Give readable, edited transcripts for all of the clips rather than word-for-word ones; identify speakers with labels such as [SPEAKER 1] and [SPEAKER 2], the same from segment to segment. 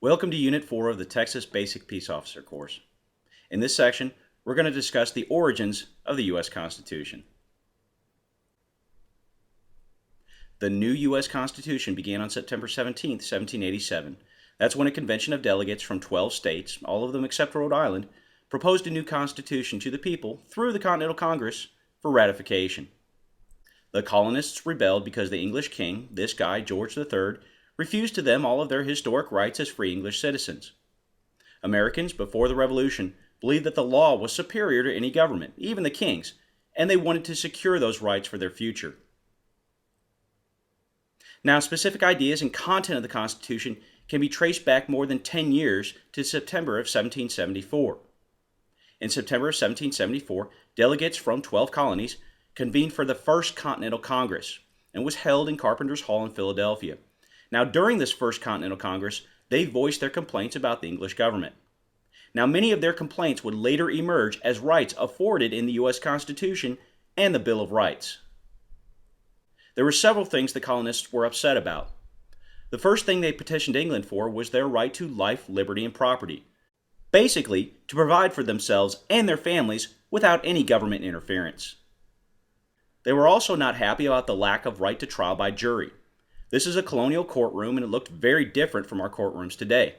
[SPEAKER 1] Welcome to Unit 4 of the Texas Basic Peace Officer course. In this section, we're going to discuss the origins of the U.S. Constitution. The new U.S. Constitution began on September 17, 1787. That's when a convention of delegates from 12 states, all of them except Rhode Island, proposed a new constitution to the people through the Continental Congress for ratification. The colonists rebelled because the English king, this guy, George III, refused to them all of their historic rights as free English citizens. Americans, before the Revolution, believed that the law was superior to any government, even the king's, and they wanted to secure those rights for their future. Now, specific ideas and content of the Constitution can be traced back more than 10 years to September of 1774. In September of 1774, delegates from 12 colonies convened for the First Continental Congress and was held in Carpenter's Hall in Philadelphia. Now, during this First Continental Congress, they voiced their complaints about the English government. Now, many of their complaints would later emerge as rights afforded in the U.S. Constitution and the Bill of Rights. There were several things the colonists were upset about. The first thing they petitioned England for was their right to life, liberty, and property. Basically, to provide for themselves and their families without any government interference. They were also not happy about the lack of right to trial by jury. This is a colonial courtroom and it looked very different from our courtrooms today.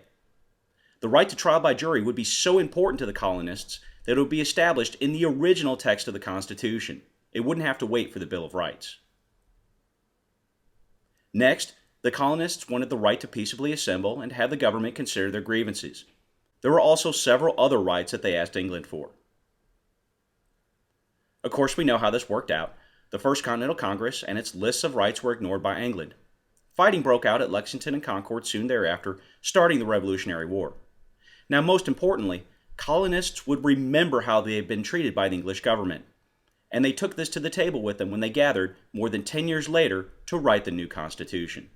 [SPEAKER 1] The right to trial by jury would be so important to the colonists that it would be established in the original text of the Constitution. It wouldn't have to wait for the Bill of Rights. Next, the colonists wanted the right to peaceably assemble and have the government consider their grievances. There were also several other rights that they asked England for. Of course, we know how this worked out. The First Continental Congress and its lists of rights were ignored by England. Fighting broke out at Lexington and Concord soon thereafter, starting the Revolutionary War. Now, most importantly, colonists would remember how they had been treated by the English government, and they took this to the table with them when they gathered, more than 10 years later, to write the new Constitution.